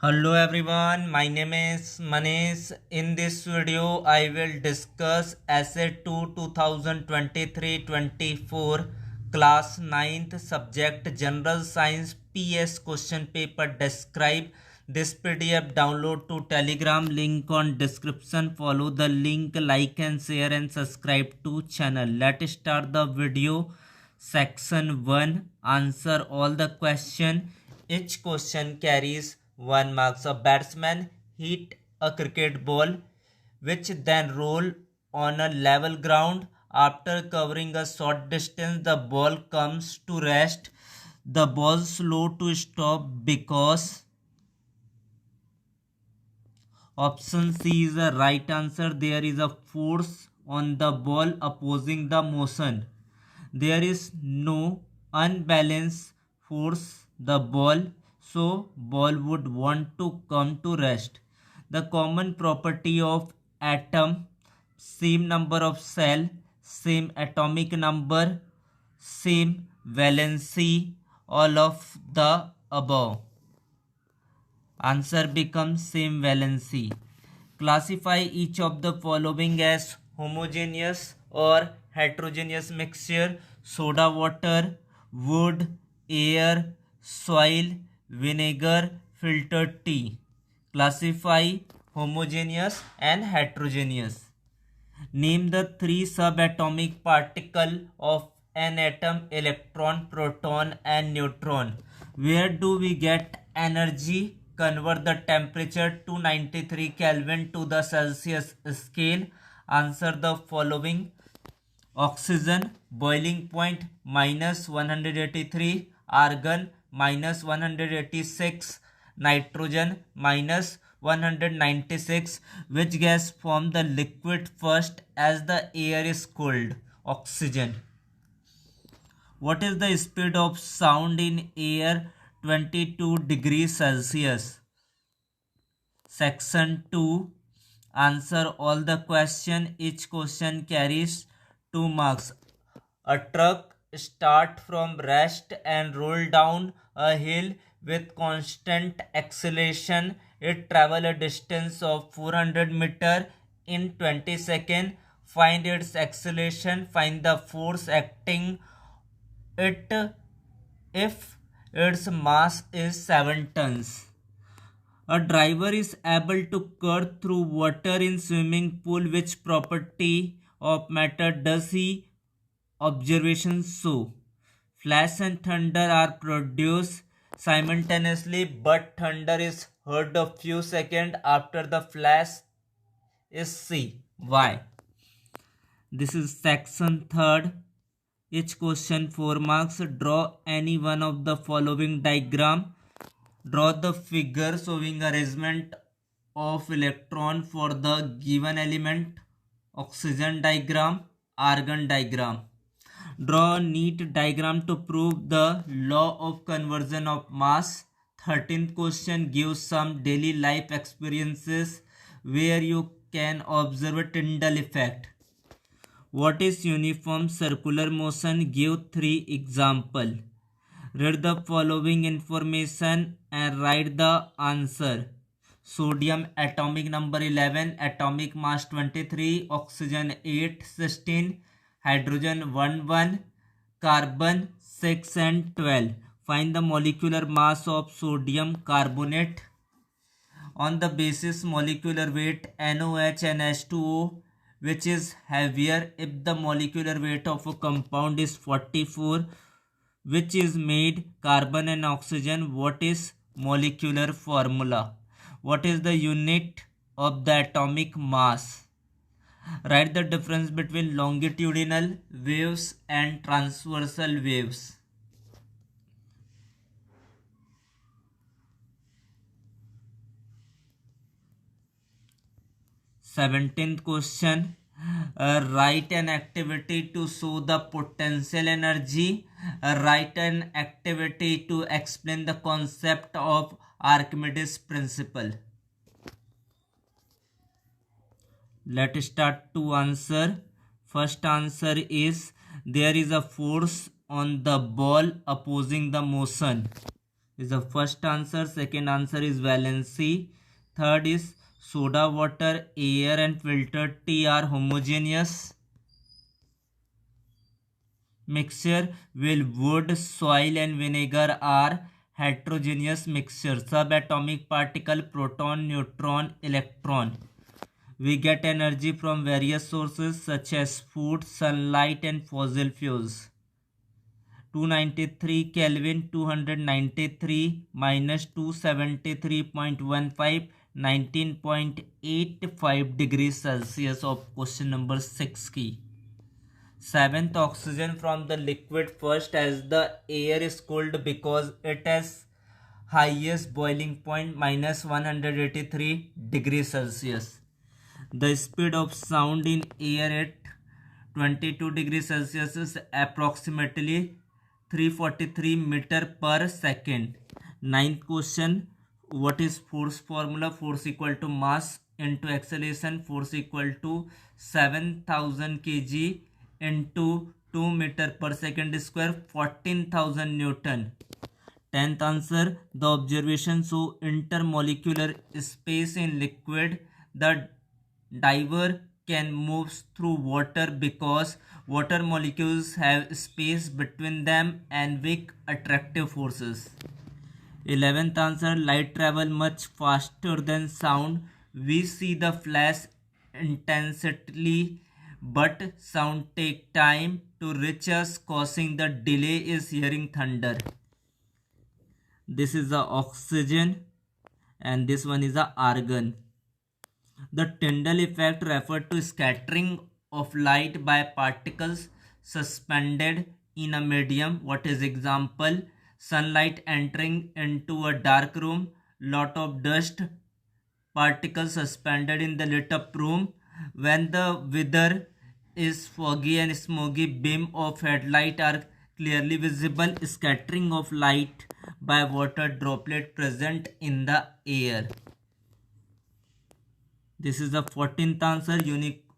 Hello everyone, my name is Manish. In this video, I will discuss Essay 2 2023-24 Class 9th Subject General Science PS Question Paper. Describe this PDF. Download to Telegram, link on description. Follow the link, like and share and subscribe to channel. Let's start the video. Section 1. Answer all the question. Each question carries 1 marks. A batsman hit a cricket ball which then roll on a level ground. After covering a short distance, the ball comes to rest. The ball slow to stop because option C is the right answer. There is a force on the ball opposing the motion. There is no unbalanced force the ball, so ball would want to come to rest. The common property of atom: same number of cell, same atomic number, same valency, all of the above. Answer becomes same valency. Classify each of the following as homogeneous or heterogeneous mixture: soda water, wood, air, soil, vinegar, filtered tea. Classify homogeneous and heterogeneous. Name the three subatomic particles of an atom: electron, proton, and neutron. Where do we get energy? Convert the temperature to 93 Kelvin to the Celsius scale. Answer the following. Oxygen boiling point -183, argon -186, nitrogen -196. Which gas form the liquid first as the air is cooled? Oxygen. What is the speed of sound in air 22 degrees Celsius? Section 2. Answer all the question. Each question carries 2 marks. A truck start from rest and roll down a hill with constant acceleration. It travel a distance of 400 meter in 20 seconds. Find its acceleration. Find the force acting it if its mass is 7 tons. A driver is able to cut through water in swimming pool. Which property of matter does he observations show? Flash and thunder are produced simultaneously, but thunder is heard a few seconds after the flash is seen. Why? This is section 3rd. Each question 4 marks. Draw any one of the following diagram. Draw the figure showing arrangement of electron for the given element. Oxygen diagram, argon diagram. Draw a neat diagram to prove the law of conversion of mass. 13th question gives some daily life experiences where you can observe a Tyndall effect. What is uniform circular motion? Give 3 examples. Read the following information and write the answer. Sodium atomic number 11, atomic mass 23, oxygen 8, 16, hydrogen 1, 1, carbon 6 and 12. Find the molecular mass of sodium carbonate. On the basis molecular weight NOH and H2O, which is heavier? If the molecular weight of a compound is 44, which is made carbon and oxygen, what is molecular formula? What is the unit of the atomic mass? Write the difference between longitudinal waves and transversal waves. 17th question. Write an activity to show the potential energy. Write an activity to explain the concept of Archimedes principle. Let's start to answer. First answer is there is a force on the ball opposing the motion. is the first answer. Second answer is valency. Third is soda water, air and filtered tea are homogeneous mixture, while wood, soil and vinegar are heterogeneous mixture. Subatomic particle, proton, neutron, electron. We get energy from various sources such as food, sunlight and fossil fuels. 293 Kelvin, 293 minus 273.15, 19.85 degrees Celsius of question number 6 key. Seventh, oxygen from the liquid first as the air is cooled because it has highest boiling point minus 183 degrees Celsius. The speed of sound in air at 22 degrees Celsius is approximately 343 meter per second. Ninth question, what is force formula? Force equal to mass into acceleration. Force equal to 7000 kg into 2 meter per second square, 14,000 Newton. 10th answer, the observation show intermolecular space in liquid. The diver can move through water because water molecules have space between them and weak attractive forces. 11th answer, light travel much faster than sound. We see the flash intensely, but sound take time to reach us, causing the delay is hearing thunder. This is the oxygen and this one is the argon. The Tyndall effect referred to scattering of light by particles suspended in a medium. What is example? Sunlight entering into a dark room, lot of dust particles suspended in the lit up room. When the weather is foggy and smoky, beam of headlight are clearly visible. Scattering of light by water droplet present in the air. This is the 14th answer.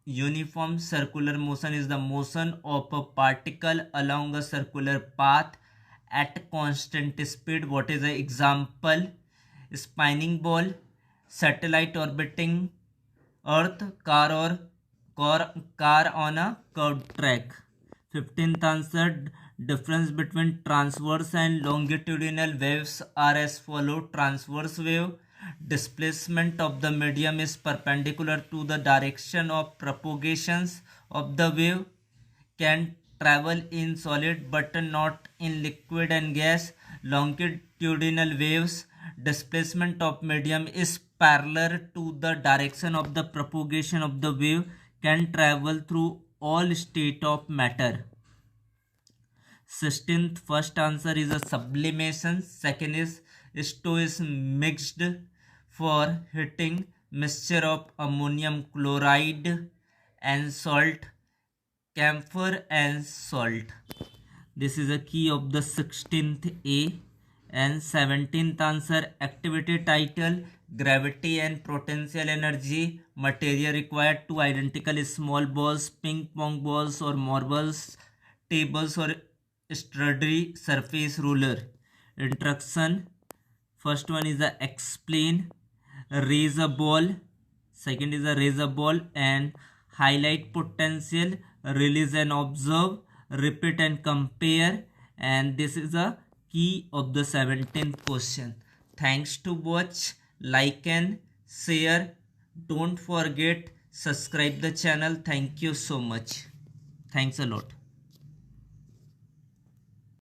Uniform circular motion is the motion of a particle along a circular path at constant speed. What is the example? Spinning ball, satellite orbiting Earth, car on a curved track. 15th answer. Difference between transverse and longitudinal waves are as follow. Transverse wave, displacement of the medium is perpendicular to the direction of propagations of the wave, can travel in solid but not in liquid and gas. Longitudinal waves, displacement of medium is parallel to the direction of the propagation of the wave, can travel through all state of matter. 16th, first answer is a sublimation. Second is sto is mixed for heating, mixture of ammonium chloride and salt, camphor and salt. This is a key of the 16th A. And 17th answer, activity title, gravity and potential energy, material required to identical small balls, ping pong balls or marbles, tables or sturdy surface ruler. Introduction, first one is the explain, raise a ball, second is a raise a ball and highlight potential, release and observe, repeat and compare, and this is a key of the 17th question. Thanks to watch, like and share. Don't forget subscribe the channel. Thank you so much. Thanks a lot.